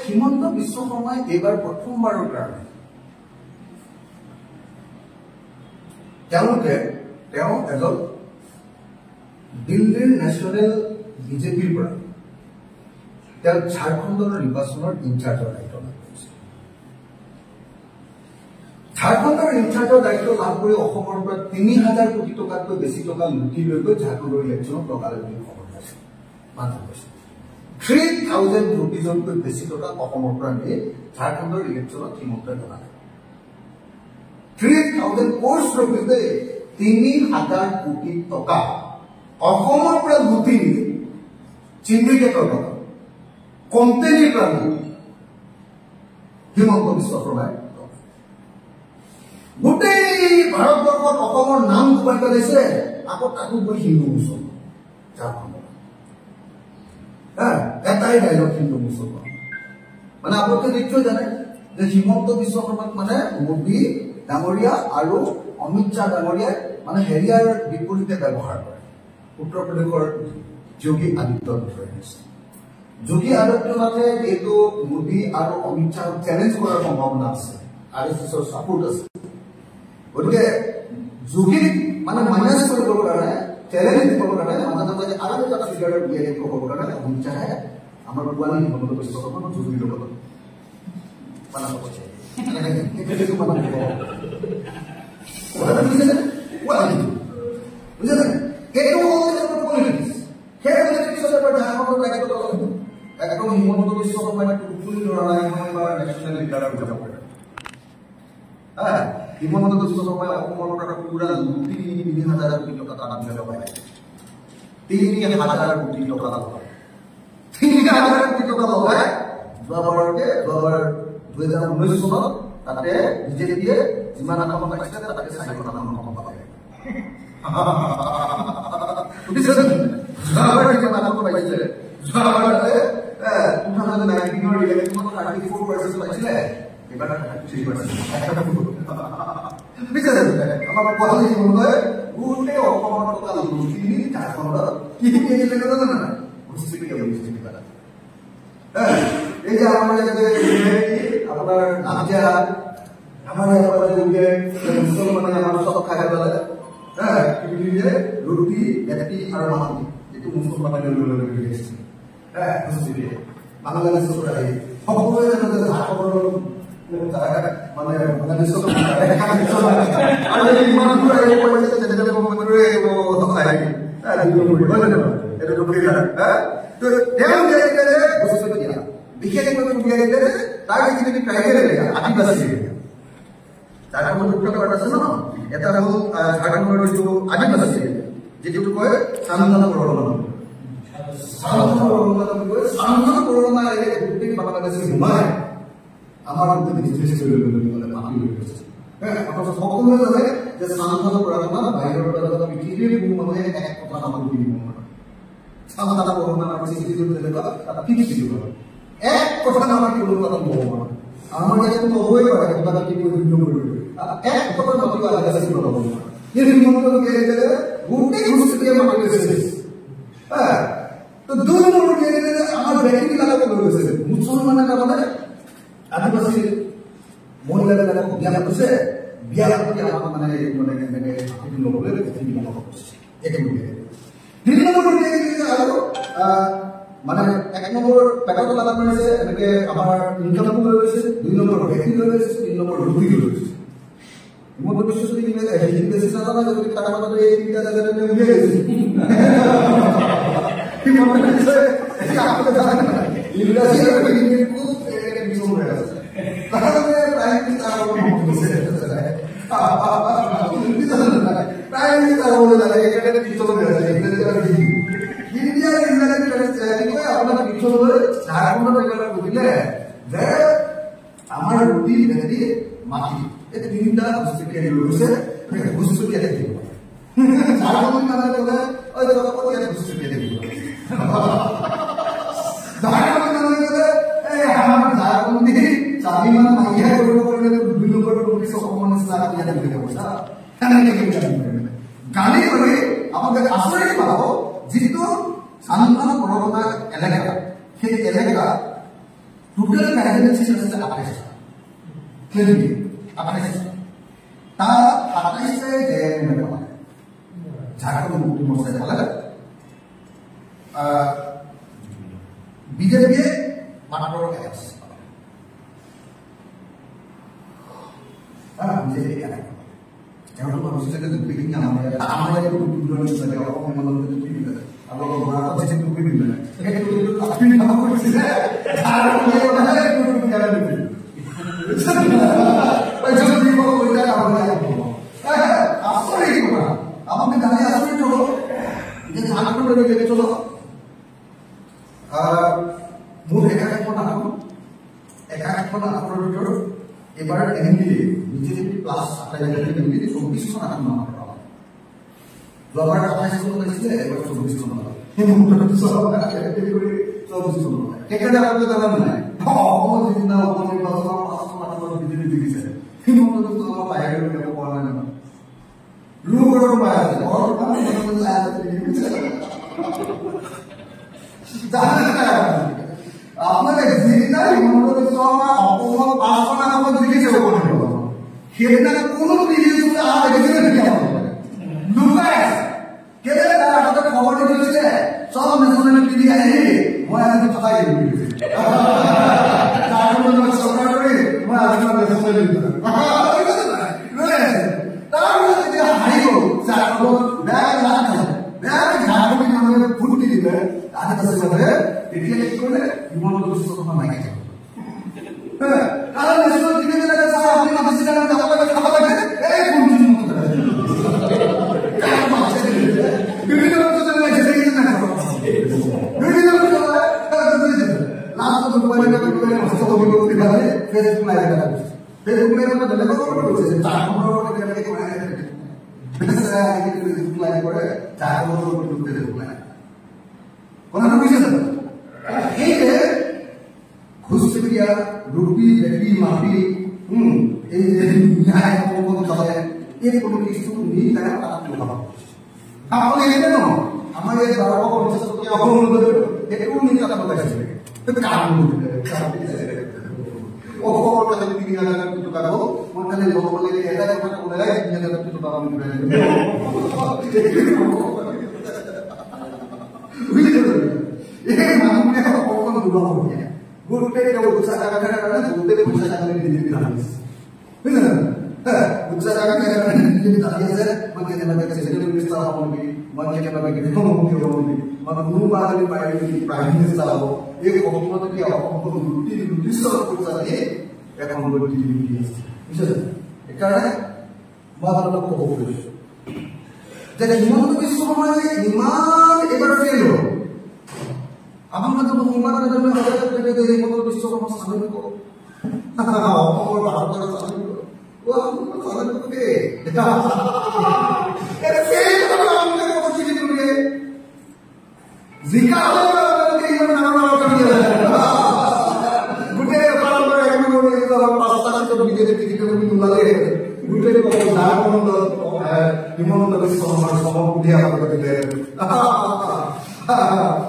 হিমন্ত বিশ্ব শৰ্মাই এইবাৰ প্ৰথমবাৰৰ কাৰণে তেওঁ এজন দিল্লীৰ নেশ্যনেল বিজেপিৰ পৰা তেওঁ ঝাৰখণ্ডৰ নিৰ্বাচনৰ ইনচাৰ্জৰ দায়িত্ব লাভ কৰিছে। ঝাৰখণ্ডৰ ইনচাৰ্জৰ দায়িত্ব লাভ কৰি অসমৰ পৰা ৩,০০০ কোটি টকাতকৈ বেছি টকা লুটি লৈ গৈ ঝাৰখণ্ডৰ ইলেকশ্যনত লগালে বুলি খবৰ পাইছে। মানুহ কৈছে 3,000 ৰুপিজতকৈ বেছি টকা অসমৰ পৰা নি ঝাৰখণ্ডৰ ইলেকশ্যনত হিমন্তই লগালে। 3,000 crores rupees 3,000 কোটি টকা অসমৰ পৰা লুটি নিলে চিণ্ডিকেটৰ টকা কোম্পানীৰ পৰা হিমন্ত বিশ্ব শৰ্মাই গোটেই ভাৰতবৰ্ষত অসমৰ নাম ঘূৰাই পেলাইছে। আকৌ তাকো গৈ হিন্দু মুছলমান ঝাৰখণ্ডত এটাই ডাইলগ হিন্দু মুছলমান। মানে আপোনালোকে নিশ্চয় জানে যে হিমন্ত বিশ্ব শৰ্মাক মানে মোদী ডাঙৰীয়া আৰু অমিত শ্বাহ ডাঙৰীয়াই মানে হেৰিয়াৰ বিপৰীতে ব্যৱহাৰ কৰে। উত্তৰ প্ৰদেশৰ যোগী আদিত্যনাথে যোগী আদিত্যনাথে এইটো মোদী আৰু অমিত শ্বাহক চেলেঞ্জ কৰাৰ সম্ভাৱনা আছে, RSSৰ ছাপোৰ্ট আছে। গতিকে যোগীক মানে মাইনাছ কৰিবৰ কাৰণে চেলেঞ্জ দিবৰ কাৰণে মাজে মাজে আৰু এটা ফিগাৰ উলিয়াই ক'বৰ কাৰণে অমিত শ্বাহে আমাৰ পুৱালী হিমন্ত বিশ্ব শৰ্মাক যোগীৰ লগত পালা কৰিছে। হিমন্ত বিশ্ব শৰ্মাই হিমন্ত বিশ্ব শৰ্মাই অসমৰ পৰা পুৰা লুটি ৩,০০০ কোটি টকা টান লগাই ৩,০০০ কোটি টকা লগাই ৩,০০০ কোটি টকা লগাই যোৱাবাৰ 2019 চনত তাতে বিজেপিয়ে যিমান আসন পাইছে তাতে ৪খন আসন পালে। যোৱাবাৰ যিমান আসন পাইছে যোৱাবাৰতে 2019 ইলেকশ্যনত 34% পাইছিলে, এইবাৰ 33%। আমাৰ পুৱালী হিমন্তই গোটেই অসমৰ টকা লুটি নি ঝাৰখণ্ডত কি দিছিলে জানে নাই? এই যে আমাৰ আপোনাৰ নাজিয়া আমাৰ মুছলমানে আমাৰ চব খাই পেলালে ৰুটি বেটি আৰু মাটি যিটো মুছলমানে বাংলাদেশ সকলোৱে মানে বিশেষকৈ তাৰ যিখিনি প্ৰাইভেট এৰিয়া আদিবাসী এৰিয়া ঝাৰখণ্ডৰ দুটা আছে ন, এটা হ'ল ঝাৰখণ্ডৰ যিটো আদিবাসী এৰিয়া যিটো কয় চান্দনা কৰমা গোটেই বাংলাদেশে ঘুমাই আমাৰ সকলোৱে জানে যে চান্দনা কৰমা বাহিৰৰ পৰা পৃথিৱীৰ কোনো মানুহে এক কথা নামানো বুলি চান্দনা কৰমা এক কথা নামাৰ কি বলবো কথা নহব আমাৰ ইয়াত নহবই পাৰে কথা কি কৰিব এক কথা নকৰিব আদিবাসী নহব এই মনটো গেলে গোটেই ঘুষিয়ে মাৰি গৈছে। তো দুই নম্বৰ গেলে আমাৰ ব্যক্তি লাগাব গৈছে মুছলমানে কাৰণে আদিবাসী মহিলাবিলাকক বিয়া কৰিছে, বিয়া কৰি আমাৰ মানে এনেকে হাতি লবলৈ পৃথিৱী নকৰিছে একে দুই নম্বৰ গেলে আৰু মানে এক নম্বৰ পেটত লাভ কৰিছে, এনেকে আমাৰ ইনকামো লৈ গৈছে, 2 নম্বৰ ব্যক্তি লৈ গৈছে, 3 নম্বৰ ৰুটি লৈ গৈছে। মোৰ বিশ্বাস কৰি হিন্দী বেছি নাজানা যদি তাৰ মাজত এই তিনিটা জাগাত উলিয়াই গৈছে ইংৰাজী আৰু হিন্দী খুব মিছল হৈ আছে। আমাৰ ৰুটি ভেটি মাটি এই তিনিটা বস্তু কেৰি লৈছে বস্তু কেৰি দিব ঝাৰখণ্ডত মানে ক'লে ঐ দাদা ক'ত ইয়াত বস্তু কেৰি দিব ঝাৰখণ্ডত মানে ক'লে এই আমাৰ ঝাৰখণ্ডী স্বাভিমান নাইকিয়া কৰিব কাৰণে 2 নম্বৰ পুলিচ অকমান নিচিনা ইয়াত দিব কৈছা গালি কৰি আপোনালোকে আচৰিত পাব যিটো চান্দনা কৰমা এলেকা সেই এলেকা টোটাল প্যারামিটার আছে 28টা কেন্দ্রিক 28টা তা 28টা জেএমএম এর ঝাড়খণ্ড মুক্তি মোর্চা বলে বিজেপি মাত্র 1 বিজেপি এখন মানুষের সাথে বিভিন্ন আমাদের বিভিন্ন জায়গায় অপমান বিভিন্ন আমরা বড় কথা যে বিভিন্ন এটা কিন্তু আপনি নাম করছেন আর ওই গেল ওই যে দিব ওইটা আমরা আসলে কি না আমাকে দাঁড়িয়ে আসলে চলো যে ঝাড়খণ্ড লেগে চলো মোট একা এখন আপনার এবার এমনি বিজেপি প্লাস এমনি 24 জন এখন নাম করা হয় জবার 28 জন হয়েছে এবার 24 জন হবে হিমন্ত সব করে 24 জন হবে কেটে আপনি জানেন না অমন দিন না অমন নির্বাচন পাঁচশো বিজেপি দিয়েছে হিমন্ত সব বাইরে কেউ পড়া না লুকর বাইরে और আপনাদের জিনিসটা হিমন্ত সব অপমান পাঁচশো আমার দিয়েছে খেলনা কোনো দিয়েছে আর এখানে দিয়ে লুকায় কেটে তারা আমাদের খবর দিয়েছে সব ন্যাশনাল মিডিয়া মই আজকে কথাই দিয়েছে তারপর আমরা সরকার করে মই আজকে ন্যাশনাল মিডিয়া তারপরে যে হারিও তারপর ব্যাগ রাখা ব্যাগ ঝাড়খণ্ড আমাদের ফুটি দিবে তাদের কাছে বলে এটিকে কি করে হিমন্ত বিশ্ব শর্মা মাইকে যাবে হ্যাঁ আর ন্যাশনাল মিডিয়া থেকে স্যার আপনি না বেশি জানেন আপনাকে খাবার লাগে এই কোন মতো বিভিন্ন রকমের লাগে সেই না বিভিন্ন রকমের লাস্ট তো মোবাইলে করে হস্ত বিরক্তি ভাবে ফেসবুক লাইভ করা ফেসবুক লাইভ করে দেখো করছে চার নম্বর করে দেখে করে বিশেষরা ফেসবুক লাইভ করে চার নম্বর করে ফেসবুক লাইভ কোন না বুঝে না এই যে ঘুষপেটিয়া রুপি বেটি মাটি এই যে ন্যায় কোন চলে এই কোন কিছু নেই তারা কথা আপনি এটা না আমাদের বাবা পঞ্চাশ টাকা অবমূল্য একটু নিয়ে কথা বলছে এটা কারণ ও খবরটা যদি 3000 টাকা দাও ওখানে লোক বলে এটা কথা বলে 3000 টাকা আমি করে দেব এই মানুষে কখন দুর্বল হয়ে গুরুতে কেউ উৎসাহ টাকা করে না গুরুতে উৎসাহ টাকা দিয়ে দিতে হবে বুঝলেন উৎসাহ টাকা করে যদি দাঁড়িয়ে যায় মানে যেটা সেক্রেটারি মিনিস্টার হবে মানে যেটা গৃহমন্ত্রী হবে মানে নুবালি প্রাইম মিনিস্টার হবে এই কখনো কি অপকল্প লুটি সব উৎসাহ দিয়ে এখন বলতে দিয়ে বুঝলেন এই কারণে মাথার লক্ষ্য হবে যে হিমন্ত বিশ্ব শর্মা ইমান এবার ফেল আমরা তো মুম্বাইতে জন্য হাজার হিমন্ত বিশ্ব শর্মা স্বাধীন করো অপর ভারতের স্বাধীন করো ও স্বাধীন করবে এটা ফেল করে আমাদের কত চিঠি করবে জিকা আমাদের ইমান নাম করে গুটে কারণ করে এমন করে পাঁচটা তো বিজেপি টিকিট করে তুলালে গুটে কত ঝাড়খণ্ড হিমন্ত বিশ্ব শর্মার সভাপতি আমাদের দিলে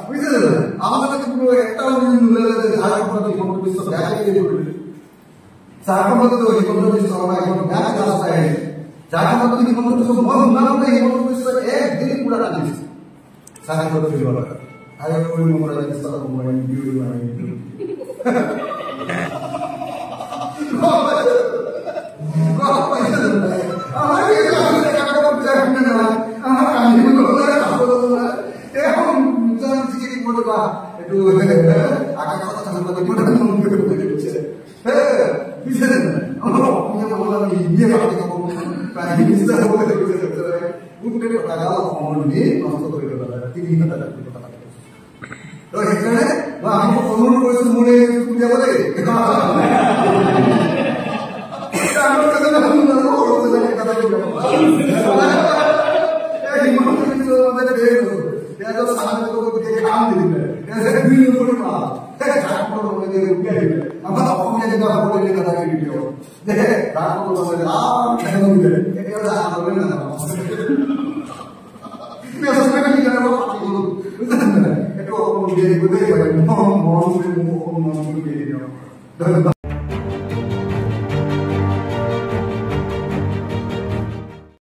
বুঝলেন আমাদের কাছে পুরো একটা ঝাড়খণ্ড হিমন্ত বিশ্ব ব্যাগ দিয়ে করবে ঝাড়খণ্ড তো হিমন্ত বিশ্ব শর্মা এখন ব্যাগ রাস্তায় ঝাড়খণ্ড তো হিমন্ত বিশ্ব মন না করে হিমন্ত বিশ্ব একদিন পুরা দিয়েছে ঝাড়খণ্ড ফিরে বলা আরে ওই মোমরা রাস্তা তো মোবাইল ভিডিও বানাই অনুরোধ করেছে মনে পূজা বলে একটু dia gue ya, mau